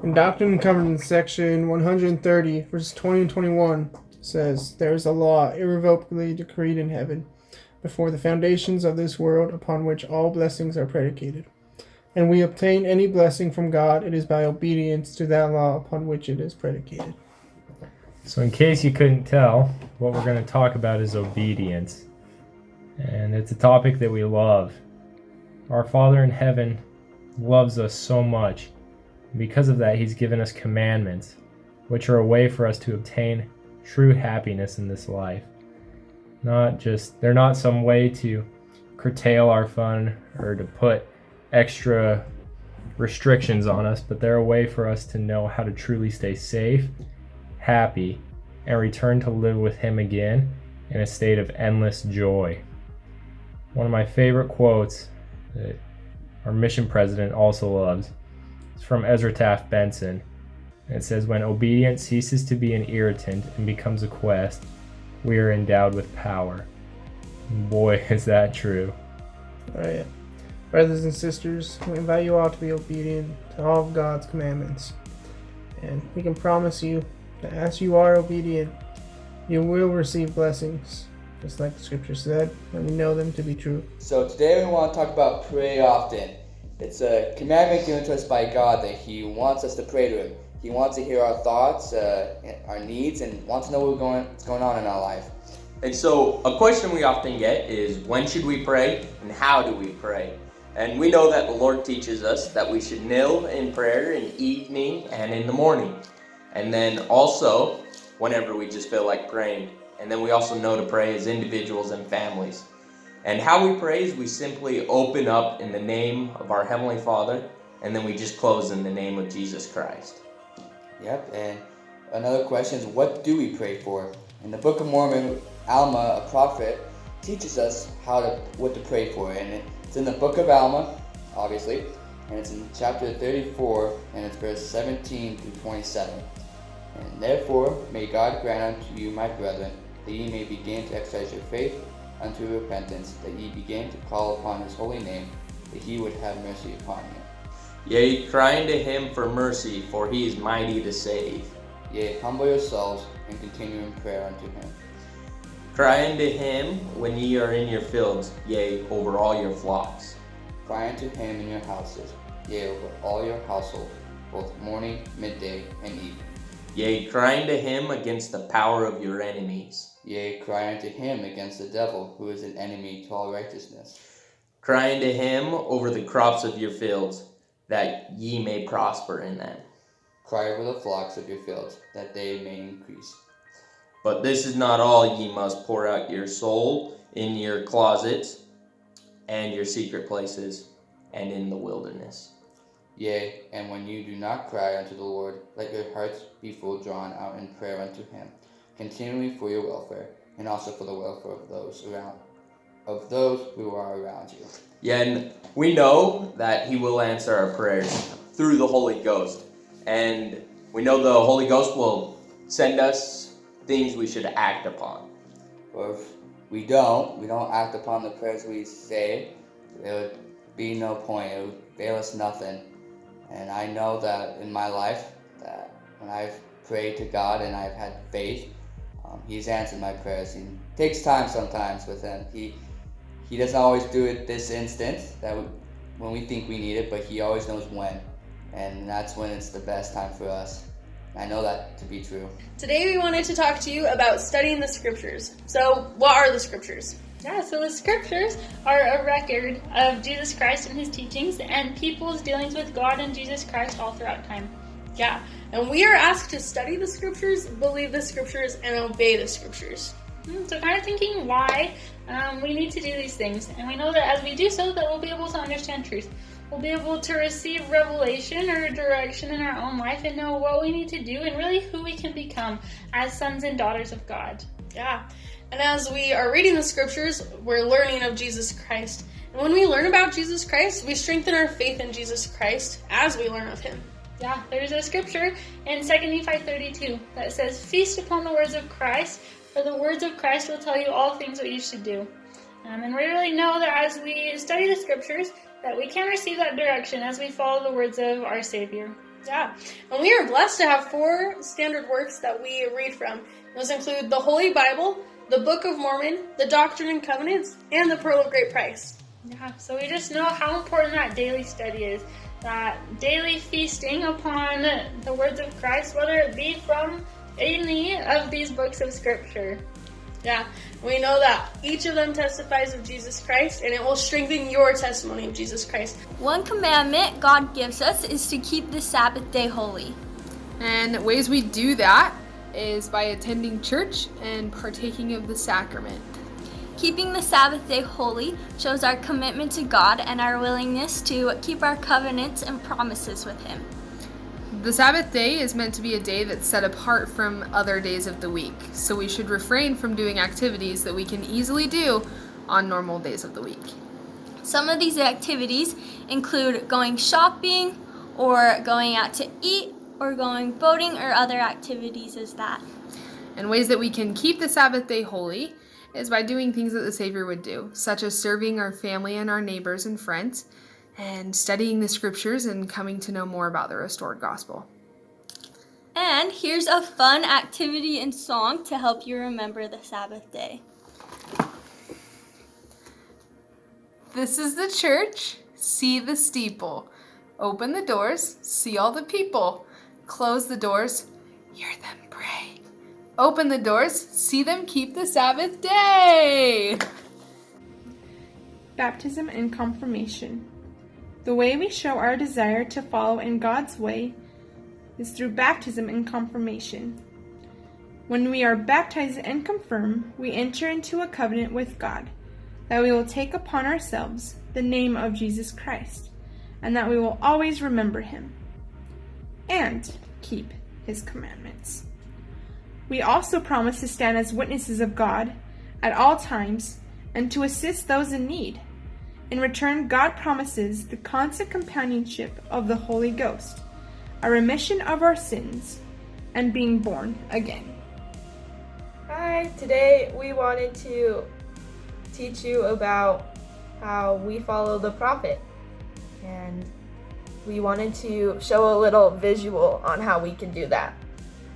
In Doctrine and Covenants, section 130, verses 20 and 21, says, "There is a law irrevocably decreed in heaven, before the foundations of this world, upon which all blessings are predicated. And we obtain any blessing from God, it is by obedience to that law upon which it is predicated." So in case you couldn't tell, what we're going to talk about is obedience. And it's a topic that we love. Our Father in heaven loves us so much. Because of that, he's given us commandments, which are a way for us to obtain true happiness in this life. They're not some way to curtail our fun or to put extra restrictions on us, but they're a way for us to know how to truly stay safe, happy, and return to live with him again in a state of endless joy. One of my favorite quotes that our mission president also loves is from Ezra Taft Benson. And it says, "When obedience ceases to be an irritant and becomes a quest, we are endowed with power." And boy, is that true. Oh, yeah. Brothers and sisters, we invite you all to be obedient to all of God's commandments. And we can promise you that as you are obedient, you will receive blessings, just like the scripture said, and we know them to be true. So today we want to talk about pray often. It's a commandment given to us by God that He wants us to pray to Him. He wants to hear our thoughts, our needs, and wants to know what's going on in our life. And so a question we often get is, when should we pray and how do we pray? And we know that the Lord teaches us that we should kneel in prayer in evening and in the morning. And then also whenever we just feel like praying. And then we also know to pray as individuals and families. And how we pray is we simply open up in the name of our Heavenly Father, and then we just close in the name of Jesus Christ. Yep, and another question is, what do we pray for? In the Book of Mormon, Alma, a prophet, teaches us what to pray for. And it's in the Book of Alma, obviously, and it's in chapter 34, and it's verse 17 through 27. "And therefore may God grant unto you, my brethren, that ye may begin to exercise your faith unto repentance, that ye begin to call upon his holy name, that he would have mercy upon you. Yea, cry unto him for mercy, for he is mighty to save. Yea, humble yourselves and continue in prayer unto him. Cry unto him when ye are in your fields, yea, over all your flocks. Cry unto him in your houses, yea, over all your household, both morning, midday, and evening. Yea, cry unto him against the power of your enemies. Yea, cry unto him against the devil, who is an enemy to all righteousness. Cry unto him over the crops of your fields, that ye may prosper in them. Cry over the flocks of your fields, that they may increase. But this is not all. Ye must pour out your soul in your closets, and your secret places, and in the wilderness. Yea, and when you do not cry unto the Lord, let your hearts be full drawn out in prayer unto him, continually for your welfare, and also for the welfare of those who are around you." Yeah, and we know that he will answer our prayers through the Holy Ghost. And we know the Holy Ghost will send us things we should act upon. Or if we don't act upon the prayers we say, there would be no point. It would avail us nothing. And I know that in my life, that when I've prayed to God and I've had faith, He's answered my prayers. It takes time sometimes with Him. He doesn't always do it this instant, when we think we need it, but He always knows when. And that's when it's the best time for us. I know that to be true. Today we wanted to talk to you about studying the scriptures. So, what are the scriptures? Yeah, so the scriptures are a record of Jesus Christ and his teachings and people's dealings with God and Jesus Christ all throughout time. Yeah, and we are asked to study the scriptures, believe the scriptures, and obey the scriptures. So kind of thinking why we need to do these things. And we know that as we do so, that we'll be able to understand truth. We'll be able to receive revelation or direction in our own life and know what we need to do and really who we can become as sons and daughters of God. Yeah, and as we are reading the scriptures, we're learning of Jesus Christ. And when we learn about Jesus Christ, we strengthen our faith in Jesus Christ as we learn of him. Yeah, there's a scripture in 2 Nephi 32 that says, "Feast upon the words of Christ, for the words of Christ will tell you all things what you should do." And we really know that as we study the scriptures, that we can receive that direction as we follow the words of our Savior. Yeah, and we are blessed to have 4 standard works that we read from. Those include the Holy Bible, the Book of Mormon, the Doctrine and Covenants, and the Pearl of Great Price. Yeah, so we just know how important that daily study is, that daily feasting upon the words of Christ, whether it be from any of these books of Scripture. Yeah, we know that each of them testifies of Jesus Christ, and it will strengthen your testimony of Jesus Christ. One commandment God gives us is to keep the Sabbath day holy. And ways we do that is by attending church and partaking of the sacrament. Keeping the Sabbath day holy shows our commitment to God and our willingness to keep our covenants and promises with Him. The Sabbath day is meant to be a day that's set apart from other days of the week, so we should refrain from doing activities that we can easily do on normal days of the week. Some of these activities include going shopping, or going out to eat, or going boating, or other activities as that. And ways that we can keep the Sabbath day holy is by doing things that the Savior would do, such as serving our family and our neighbors and friends, and studying the Scriptures and coming to know more about the restored gospel. And here's a fun activity and song to help you remember the Sabbath day. This is the church, see the steeple. Open the doors, see all the people. Close the doors, hear them pray. Open the doors, see them keep the Sabbath day. Baptism and confirmation. The way we show our desire to follow in God's way is through baptism and confirmation. When we are baptized and confirmed, we enter into a covenant with God that we will take upon ourselves the name of Jesus Christ, and that we will always remember Him and keep His commandments. We also promise to stand as witnesses of God at all times and to assist those in need. In return, God promises the constant companionship of the Holy Ghost, a remission of our sins, and being born again. Hi, today we wanted to teach you about how we follow the prophet. And we wanted to show a little visual on how we can do that.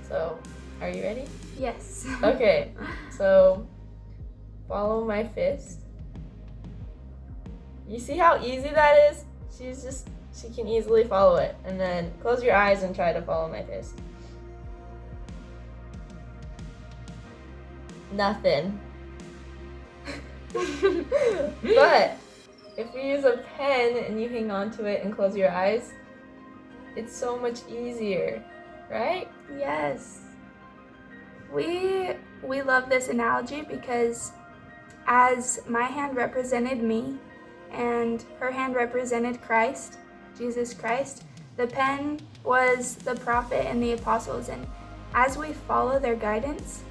So, are you ready? Yes. Okay, so follow my fist. You see how easy that is? She can easily follow it. And then close your eyes and try to follow my fist. Nothing. But if you use a pen and you hang on to it and close your eyes, it's so much easier, right? Yes. We love this analogy because as my hand represented me and her hand represented Christ, Jesus Christ, the pen was the prophet and the apostles, and as we follow their guidance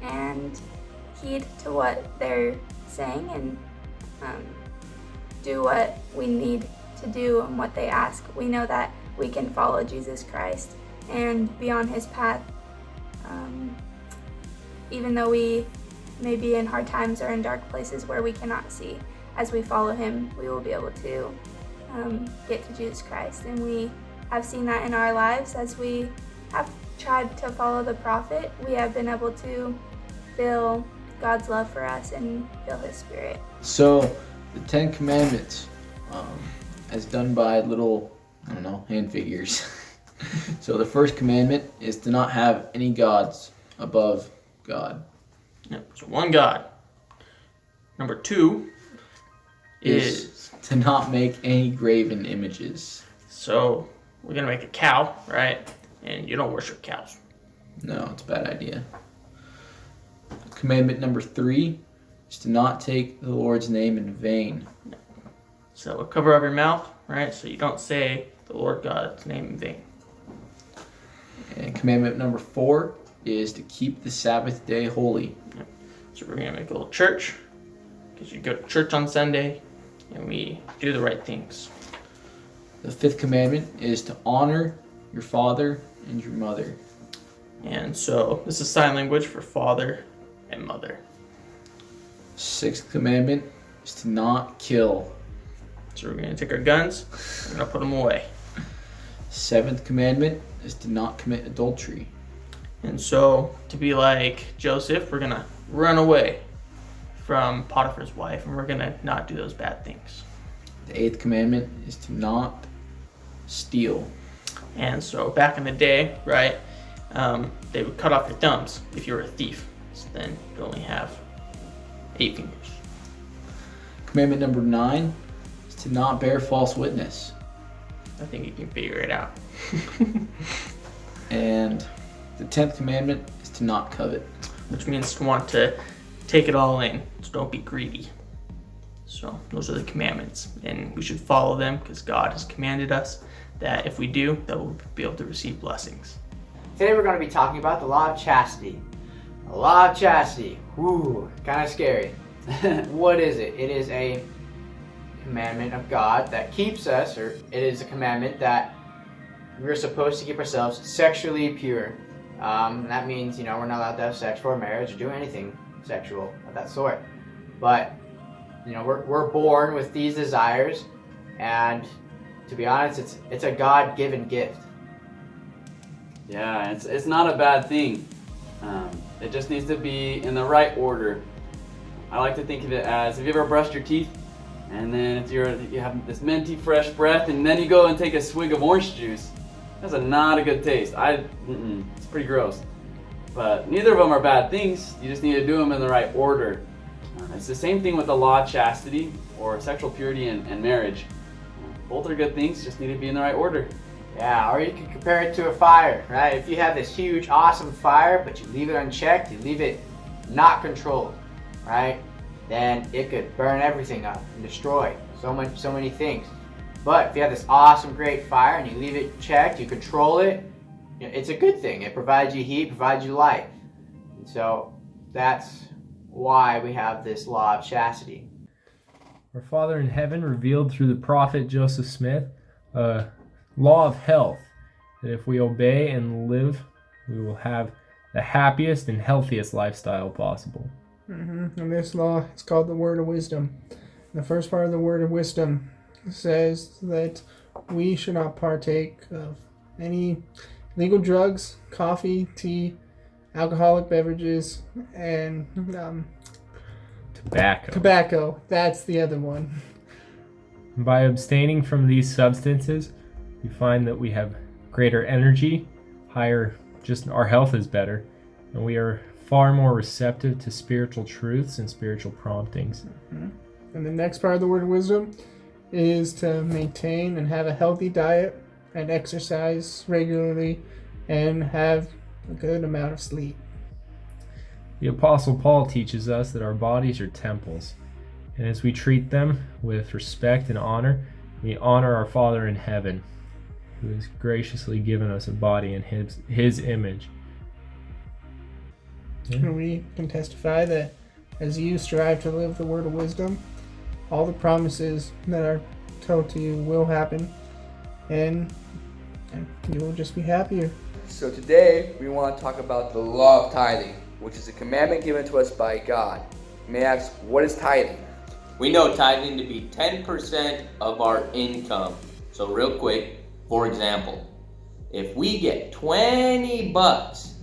and heed to what they're saying and do what we need to do and what they ask, we know that we can follow Jesus Christ and be on His path. Even though we may be in hard times or in dark places where we cannot see, as we follow Him, we will be able to get to Jesus Christ. And we have seen that in our lives as we have tried to follow the prophet. We have been able to feel God's love for us and feel His Spirit. So, the 10 Commandments, as done by little, hand figures. So the first commandment is to not have any gods above God. Yep, so one God. Number 2 is to not make any graven images. So we're going to make a cow, right? And you don't worship cows. No, it's a bad idea. Commandment number 3 is to not take the Lord's name in vain. So cover up your mouth, right? So you don't say the Lord God's name in vain. And commandment number 4 is to keep the Sabbath day holy. So we're going to make a little church, because you go to church on Sunday, and we do the right things. The 5th commandment is to honor your father and your mother. And so this is sign language for father and mother. 6th commandment is to not kill. So we're going to take our guns, we're going to put them away. Seventh commandment is to not commit adultery. And so, to be like Joseph, we're going to run away from Potiphar's wife, and we're going to not do those bad things. The eighth commandment is to not steal. And so, back in the day, right, they would cut off your thumbs if you were a thief. So then you only have 8 fingers. Commandment number 9 is to not bear false witness. I think you can figure it out. And the 10th commandment is to not covet. Which means to want to take it all in, so don't be greedy. So those are the commandments, and we should follow them because God has commanded us that if we do, that we'll be able to receive blessings. Today we're going to be talking about the law of chastity. The law of chastity, whoo, kind of scary. What is it? It is a commandment of God that keeps us, or it is a commandment that we're supposed to keep ourselves sexually pure. That means, we're not allowed to have sex before marriage or do anything sexual of that sort. But, we're born with these desires, and to be honest, it's a God-given gift. Yeah, it's not a bad thing. It just needs to be in the right order. I like to think of it as, have you ever brushed your teeth? And then you have this minty fresh breath, and then you go and take a swig of orange juice. That's not a good taste. It's pretty gross. But neither of them are bad things. You just need to do them in the right order. It's the same thing with the law of chastity or sexual purity and marriage. Both are good things, just need to be in the right order. Yeah, or you can compare it to a fire, right? If you have this huge, awesome fire, but you leave it unchecked, you leave it not controlled, right? Then it could burn everything up and destroy so many things. But if you have this awesome, great fire and you leave it checked, you control it, it's a good thing. It provides you heat, provides you light. And so that's why we have this law of chastity. Our Father in heaven revealed through the prophet Joseph Smith a law of health, that if we obey and live, we will have the happiest and healthiest lifestyle possible. And this law is called the word of wisdom. The first part of the word of wisdom says that we should not partake of any illegal drugs, coffee, tea, alcoholic beverages, and Tobacco, that's the other one. By abstaining from these substances, we find that we have greater energy, our health is better, and we are far more receptive to spiritual truths and spiritual promptings. And the next part of the word of wisdom is to maintain and have a healthy diet and exercise regularly and have a good amount of sleep. The Apostle Paul teaches us that our bodies are temples, and as we treat them with respect and honor, we honor our Father in heaven, who has graciously given us a body in his image. And we can testify that as you strive to live the word of wisdom, all the promises that are told to you will happen, and you will just be happier. So today we want to talk about the law of tithing, which is a commandment given to us by God. You may ask, what is tithing? We know tithing to be 10% of our income. So real quick, for example, if we get $20,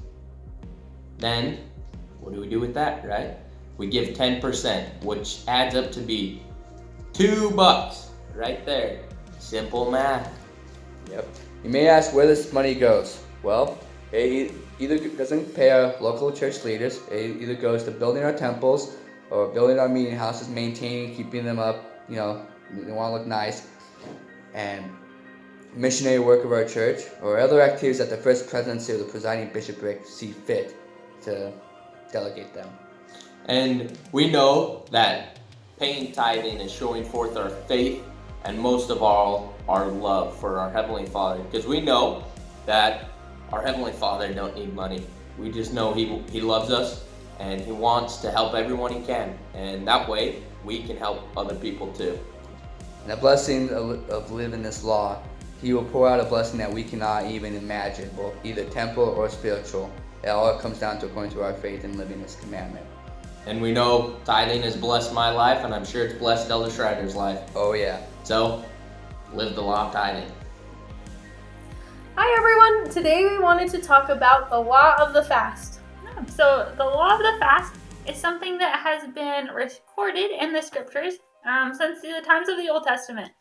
then what do we do with that, right? We give 10%, which adds up to be $2 right there. Simple math. Yep. You may ask where this money goes. Well, it either doesn't pay our local church leaders, it either goes to building our temples or building our meeting houses, maintaining, keeping them up, they want to look nice, and missionary work of our church, or other activities that the first presidency or the presiding bishopric see fit to delegate them. And we know that paying tithing is showing forth our faith and most of all our love for our Heavenly Father, because we know that our Heavenly Father don't need money. We just know He loves us and He wants to help everyone He can, and that way we can help other people too. And the blessing of living this law, He will pour out a blessing that we cannot even imagine, both either temporal or spiritual. It all comes down to according to our faith in living this commandment. And we know tithing has blessed my life, and I'm sure it's blessed Elder Schreider's life. Oh yeah. So, live the law of tithing. Hi everyone! Today we wanted to talk about the law of the fast. So the law of the fast is something that has been recorded in the scriptures since the times of the Old Testament.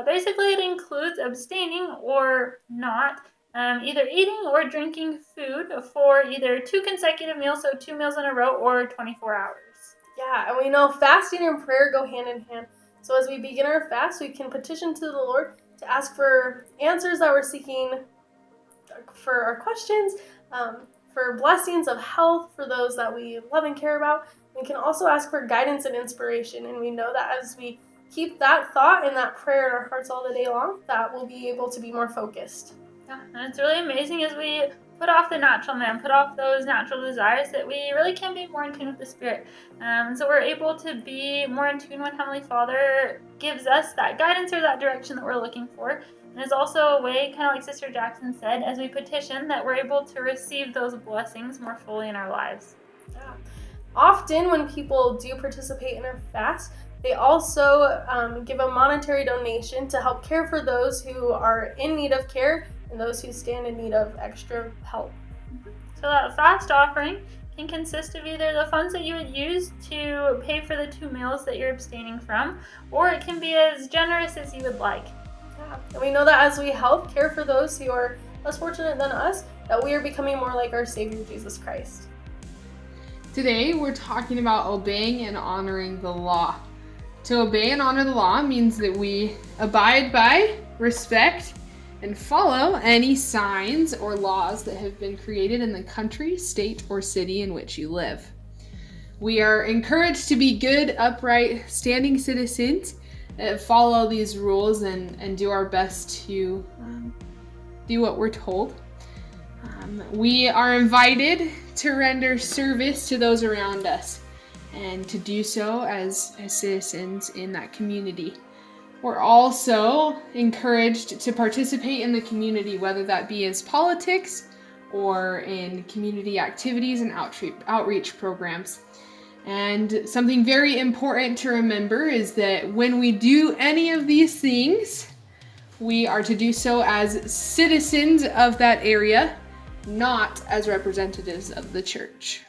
Basically, it includes abstaining or not, either eating or drinking food for either 2 consecutive meals, so 2 meals in a row, or 24 hours. Yeah, and we know fasting and prayer go hand in hand. So as we begin our fast, we can petition to the Lord to ask for answers that we're seeking for our questions, for blessings of health for those that we love and care about. We can also ask for guidance and inspiration, and we know that as we keep that thought and that prayer in our hearts all the day long, that we'll be able to be more focused. Yeah, and it's really amazing as we put off the natural man, put off those natural desires, that we really can be more in tune with the Spirit. So we're able to be more in tune when Heavenly Father gives us that guidance or that direction that we're looking for. And it's also a way, kind of like Sister Jackson said, as we petition, that we're able to receive those blessings more fully in our lives. Yeah. Often when people do participate in our fast, they also give a monetary donation to help care for those who are in need of care and those who stand in need of extra help. So that fast offering can consist of either the funds that you would use to pay for the 2 meals that you're abstaining from, or it can be as generous as you would like. Yeah. And we know that as we help care for those who are less fortunate than us, that we are becoming more like our Savior, Jesus Christ. Today, we're talking about obeying and honoring the law. To obey and honor the law means that we abide by, respect, and follow any signs or laws that have been created in the country, state, or city in which you live. We are encouraged to be good, upright, standing citizens, follow these rules and do our best to do what we're told. We are invited to render service to those around us and to do so as citizens in that community. We're also encouraged to participate in the community, whether that be as politics or in community activities and outreach programs. And something very important to remember is that when we do any of these things, we are to do so as citizens of that area, not as representatives of the church.